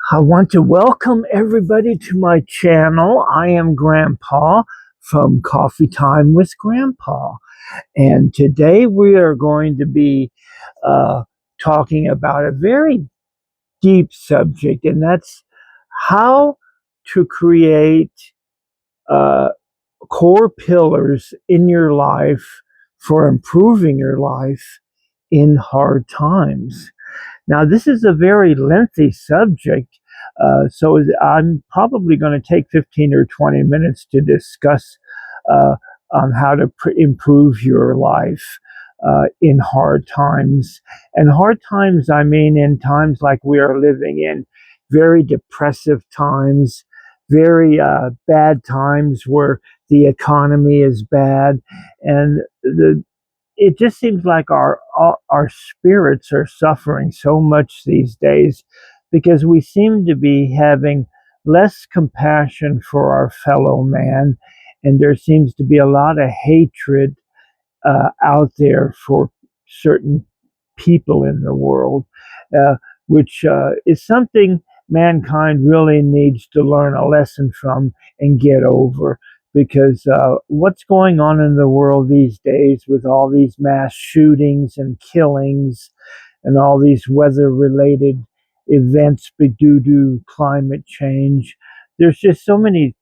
I want to welcome everybody to my channel. I am Grandpa from Coffee Time with Grandpa. And today we are going to be uh, talking about a very deep subject, and that's how to create uh, core pillars in your life for improving your life in hard times. Now, this is a very lengthy subject, so I'm probably going to take 15 or 20 minutes to discuss uh, on how to improve your life in hard times. And hard times, I mean, in times like we are living in, very depressive times, very bad times where the economy is bad, and it just seems like our spirits are suffering so much these days because we seem to be having less compassion for our fellow man, and there seems to be a lot of hatred out there for certain people in the world, uh, which is something mankind really needs to learn a lesson from and get over. Because what's going on in the world these days with all these mass shootings and killings and all these weather related events due to climate change, there's just so many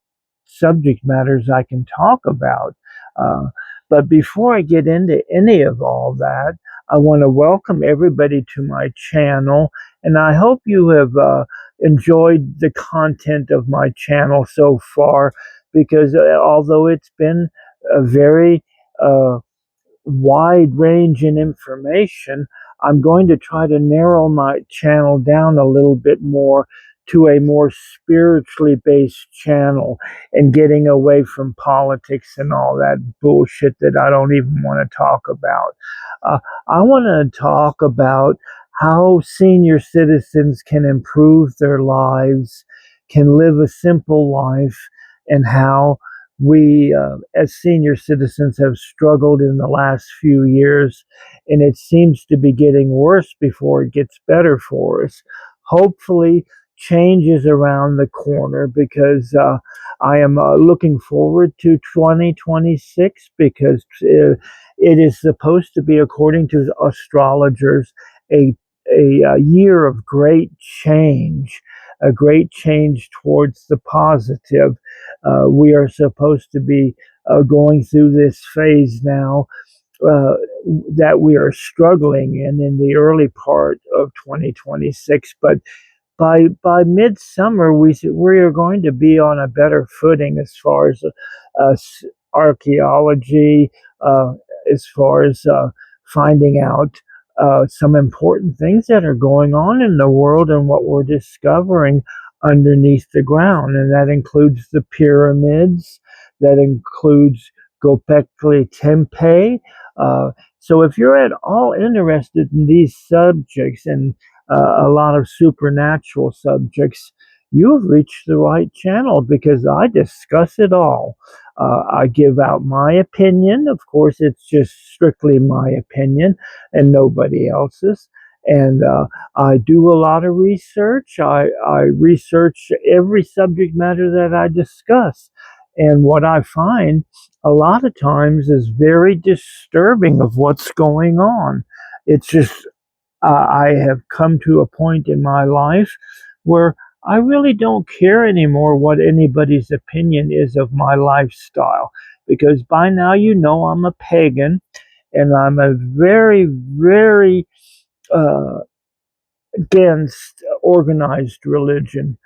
subject matters I can talk about. Uh, but before I get into any of all that, I want to welcome everybody to my channel, and I hope you have enjoyed the content of my channel so far. Because although it's been a very uh, wide range in information, I'm going to try to narrow my channel down a little bit more to a more spiritually based channel and getting away from politics and all that bullshit that I don't even want to talk about. Uh, I want to talk about how senior citizens can improve their lives, can live a simple life, and how we, as senior citizens, have struggled in the last few years, and it seems to be getting worse before it gets better for us. Hopefully, change is around the corner because I am looking forward to 2026 because it is supposed to be, according to astrologers, a a year of great change, a great change towards the positive. We are supposed to be going through this phase now uh, that we are struggling in the early part of 2026. But by midsummer, we are going to be on a better footing as far as uh, archaeology, uh, as far as finding out some important things that are going on in the world and what we're discovering underneath the ground. And that includes the pyramids, that includes Gobekli Tepe. So if you're at all interested in these subjects and a lot of supernatural subjects, you've reached the right channel because I discuss it all. I give out my opinion. Of course, it's just strictly my opinion and nobody else's. And I do a lot of research. I research every subject matter that I discuss. And what I find a lot of times is very disturbing of what's going on. It's just I have come to a point in my life where I really don't care anymore what anybody's opinion is of my lifestyle. Because by now you know I'm a pagan and I'm a very, very uh, against organized religion,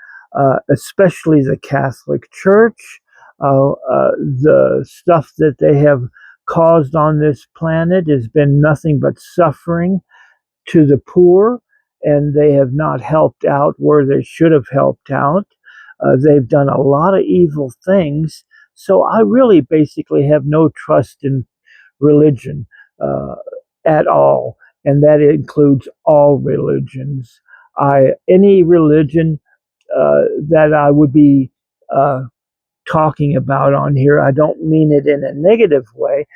especially the Catholic Church. The stuff that they have caused on this planet has been nothing but suffering to the poor, and they have not helped out where they should have helped out. They've done a lot of evil things. So I really basically have no trust in religion uh, at all, and that includes all religions. Any religion that I would be uh, talking about on here, I don't mean it in a negative way.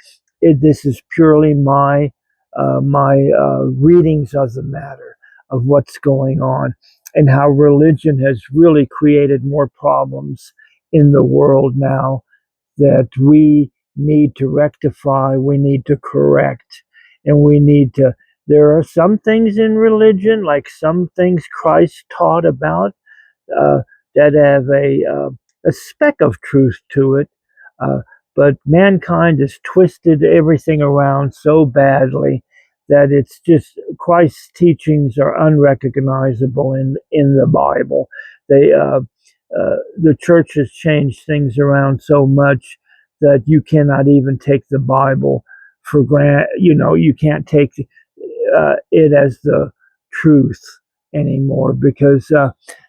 This is purely my readings of the matter of what's going on. and how religion has really created more problems in the world now that we need to rectify, we need to correct, and we need to. There are some things in religion, like some things Christ taught about, uh, that have a speck of truth to it. Uh, but mankind has twisted everything around so badly that it's just Christ's teachings are unrecognizable in the Bible. The church has changed things around so much that you cannot even take the Bible for granted. You can't take it as the truth anymore because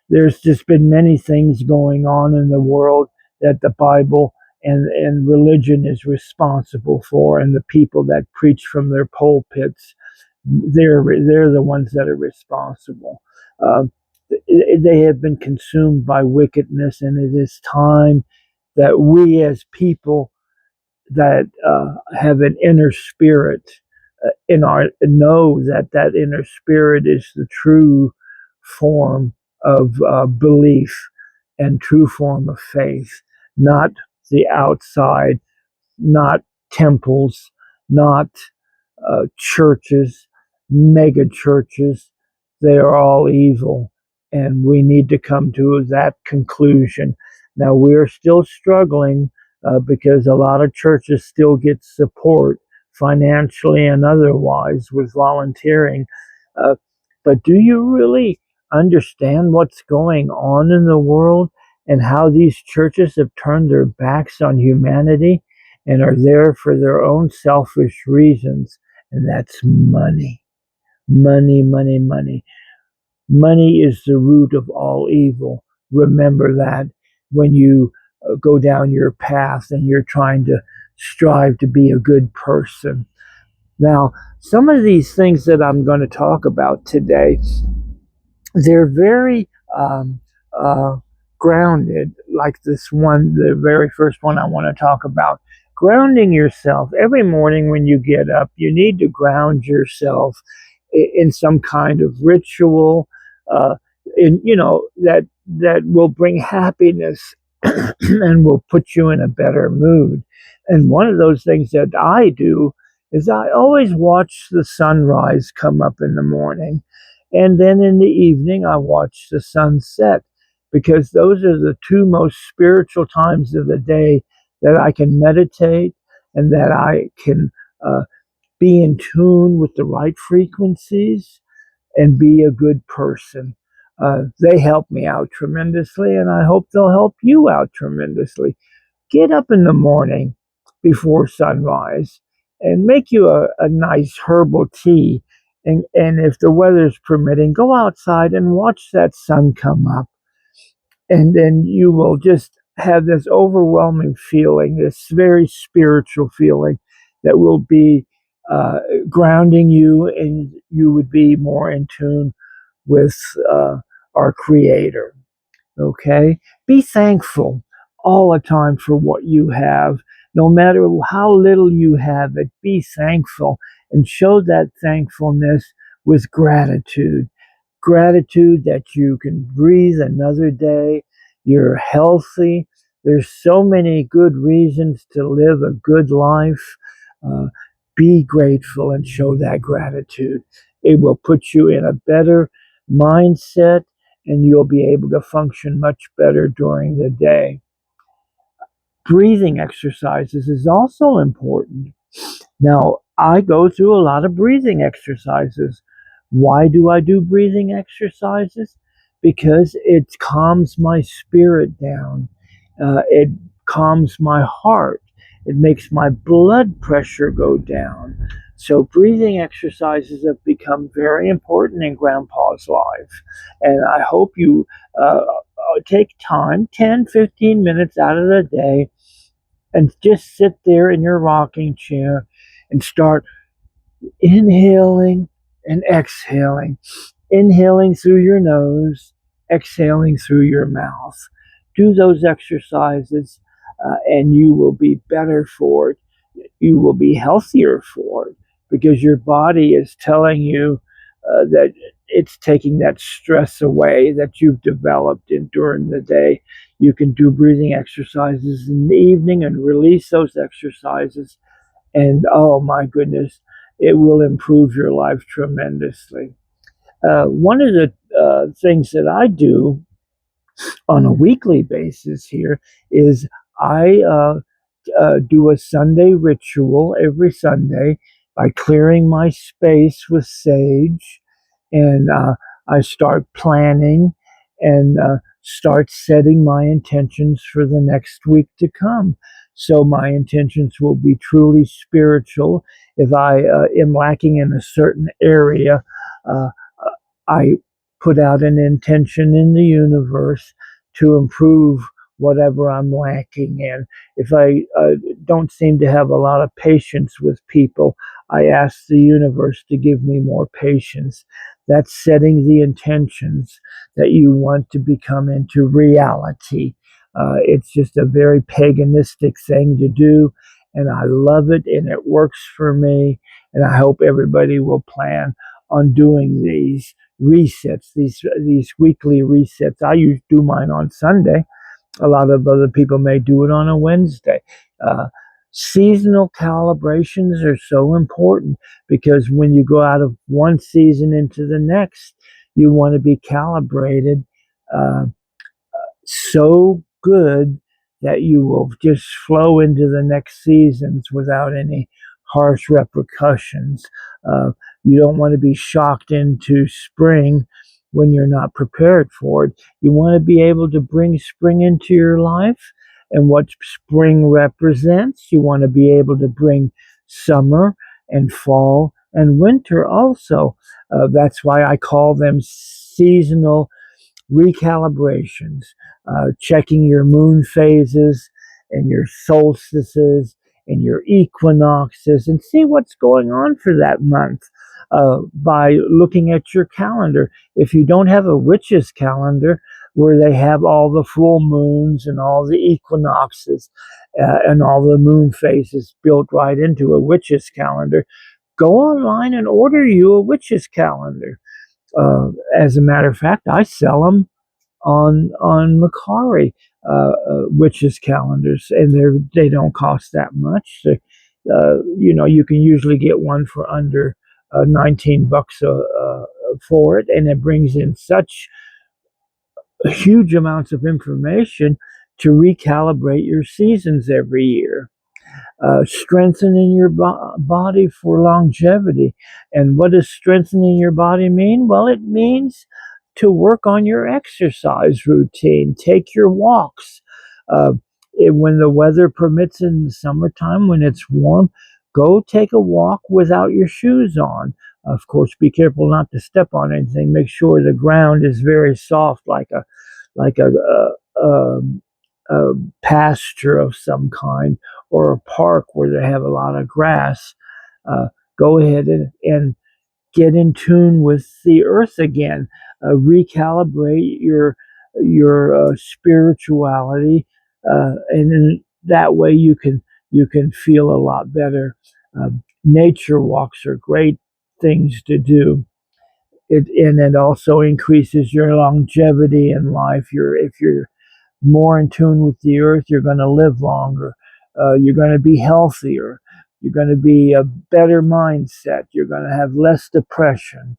there's just been many things going on in the world that the Bible and religion is responsible for, and the people that preach from their pulpits, they're the ones that are responsible. Uh, they have been consumed by wickedness, and it is time that we as people that have an inner spirit in our know that that inner spirit is the true form of belief and true form of faith, not the outside, not temples, not churches, mega churches. They are all evil, and we need to come to that conclusion. Now, we're still struggling because a lot of churches still get support financially and otherwise with volunteering. Uh, but do you really understand what's going on in the world and how these churches have turned their backs on humanity and are there for their own selfish reasons? And that's money. Money, money, money. Money is the root of all evil. Remember that when you go down your path and you're trying to strive to be a good person. Now, some of these things that I'm going to talk about today, they're very uh, grounded, like this one, the very first one I want to talk about. Grounding yourself. Every morning when you get up, you need to ground yourself in some kind of ritual, uh, that will bring happiness and will put you in a better mood. And one of those things that I do is I always watch the sunrise come up in the morning. And then in the evening, I watch the sunset because those are the two most spiritual times of the day that I can meditate and that I can uh, be in tune with the right frequencies and be a good person. They help me out tremendously, and I hope they'll help you out tremendously. Get up in the morning before sunrise and make you a nice herbal tea. And if the weather's permitting, go outside and watch that sun come up. And then you will just have this overwhelming feeling, this very spiritual feeling that will be grounding you, and you would be more in tune with our Creator. Okay? Be thankful all the time for what you have. No matter how little you have it, be thankful and show that thankfulness with gratitude. Gratitude that you can breathe another day, you're healthy. There's so many good reasons to live a good life. Uh, be grateful and show that gratitude. It will put you in a better mindset and you'll be able to function much better during the day. Breathing exercises is also important. Now, I go through a lot of breathing exercises. Why do I do breathing exercises? Because it calms my spirit down. It calms my heart. It makes my blood pressure go down. So, breathing exercises have become very important in Grandpa's life. And I hope you take time, 10, 15 minutes out of the day, and just sit there in your rocking chair and start inhaling and exhaling. Inhaling through your nose, exhaling through your mouth. Do those exercises and you will be better for it. You will be healthier for it because your body is telling you that it's taking that stress away that you've developed during the day. You can do breathing exercises in the evening and release those exercises. And oh my goodness, it will improve your life tremendously. One of the things that I do on a weekly basis here is I do a Sunday ritual every Sunday by clearing my space with sage, and I start planning and start setting my intentions for the next week to come. So my intentions will be truly spiritual. If I am lacking in a certain area, uh, I put out an intention in the universe to improve whatever I'm lacking in. If I don't seem to have a lot of patience with people, I ask the universe to give me more patience. That's setting the intentions that you want to become into reality. It's just a very paganistic thing to do, and I love it, and it works for me. And I hope everybody will plan on doing these resets, these weekly resets. I usually do mine on Sunday. A lot of other people may do it on a Wednesday. Uh, Seasonal calibrations are so important because when you go out of one season into the next, you want to be calibrated uh, so good that you will just flow into the next seasons without any harsh repercussions. Uh, you don't want to be shocked into spring when you're not prepared for it. You want to be able to bring spring into your life and what spring represents. You want to be able to bring summer and fall and winter also. That's why I call them seasonal recalibrations, checking your moon phases and your solstices and your equinoxes and see what's going on for that month by looking at your calendar. If you don't have a witch's calendar where they have all the full moons and all the equinoxes and all the moon phases built right into a witch's calendar, go online and order you a witch's calendar. As a matter of fact, I sell them on Macari, witches calendars, and they don't cost that much. So, you can usually get one for under $19 for it, and it brings in such huge amounts of information to recalibrate your seasons every year. Strengthening your body for longevity. And what does strengthening your body mean? Well, it means to work on your exercise routine, take your walks. Uh, when the weather permits in the summertime, when it's warm, go take a walk without your shoes on. Of course, be careful not to step on anything. Make sure the ground is very soft, like a pasture of some kind or a park where they have a lot of grass. Uh, Go ahead and get in tune with the earth again. Recalibrate your spirituality, and in that way you can feel a lot better. Nature walks are great things to do. And it also increases your longevity in life. If you're more in tune with the earth, you're going to live longer. You're going to be healthier. You're going to be a better mindset. You're going to have less depression.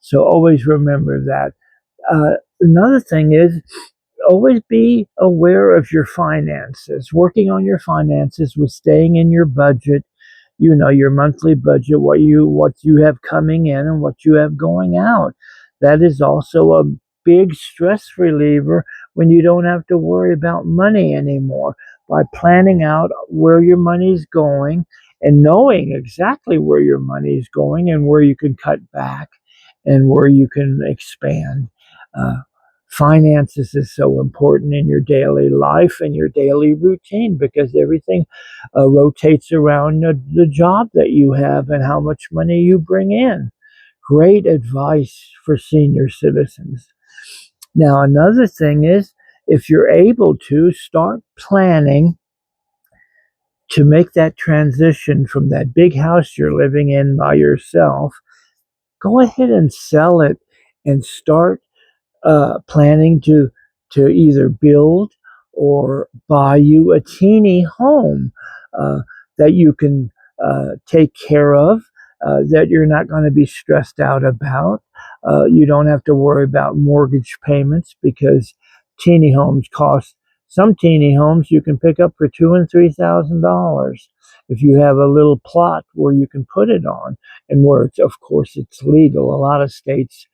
So always remember that. Another thing is always be aware of your finances. Working on your finances with staying in your budget, your monthly budget, what you have coming in and what you have going out. That is also a big stress reliever when you don't have to worry about money anymore. By planning out where your money's going and knowing exactly where your money is going and where you can cut back and where you can expand. Uh, Finances is so important in your daily life and your daily routine because everything rotates around the job that you have and how much money you bring in. Great advice for senior citizens. Now, another thing is if you're able to start planning to make that transition from that big house you're living in by yourself, go ahead and sell it and start planning to either build or buy you a teeny home uh, that you can take care of, that you're not going to be stressed out about. You don't have to worry about mortgage payments because teeny homes cost. Some teeny homes you can pick up for $2,000 and $3,000 if you have a little plot where you can put it on, and where it's, of course, it's legal. A lot of states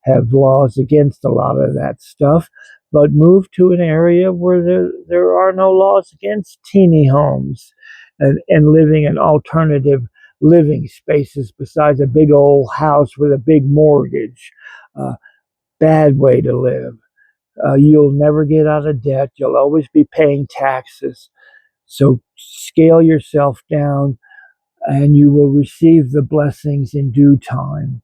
have laws against a lot of that stuff, but move to an area where there are no laws against teeny homes, and living in alternative living spaces besides a big old house with a big mortgage. Uh, Bad way to live. You'll never get out of debt. You'll always be paying taxes. So scale yourself down and you will receive the blessings in due time.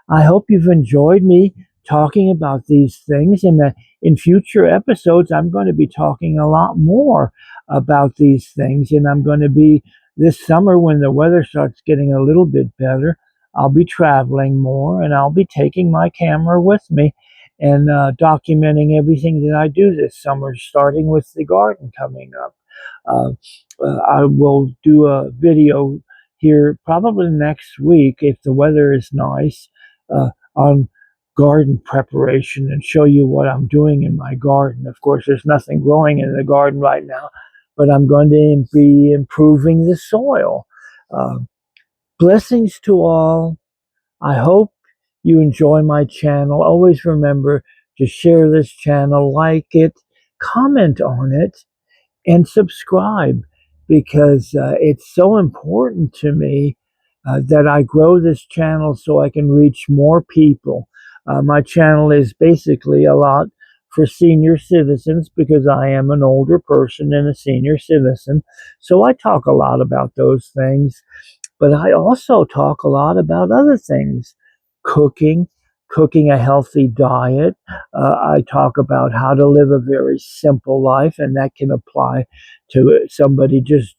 I hope you've enjoyed me talking about these things, and that in future episodes, I'm going to be talking a lot more about these things. And I'm going to be this summer, when the weather starts getting a little bit better, I'll be traveling more, and I'll be taking my camera with me and documenting everything that I do this summer, starting with the garden coming up. Uh, I will do a video here probably next week if the weather is nice, on garden preparation, and show you what I'm doing in my garden. Of course, there's nothing growing in the garden right now, but I'm going to be improving the soil. Uh, Blessings to all. I hope you enjoy my channel. Always remember to share this channel, like it, comment on it, and subscribe, because it's so important to me that I grow this channel so I can reach more people. My channel is basically a lot for senior citizens because I am an older person and a senior citizen. So I talk a lot about those things, but I also talk a lot about other things: cooking, cooking a healthy diet. I talk about how to live a very simple life, and that can apply to somebody just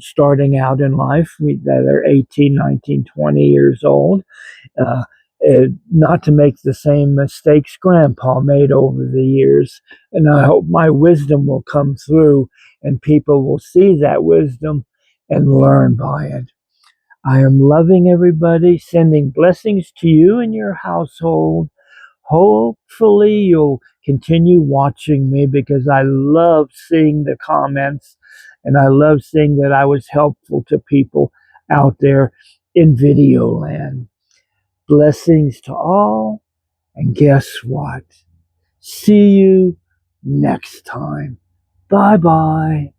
starting out in life that are 18, 19, 20 years old. Uh, Not to make the same mistakes Grandpa made over the years. And I hope my wisdom will come through and people will see that wisdom and learn by it. I am loving everybody, sending blessings to you and your household. Hopefully, you'll continue watching me because I love seeing the comments, and I love seeing that I was helpful to people out there in video land. Blessings to all, and guess what? See you next time. Bye bye.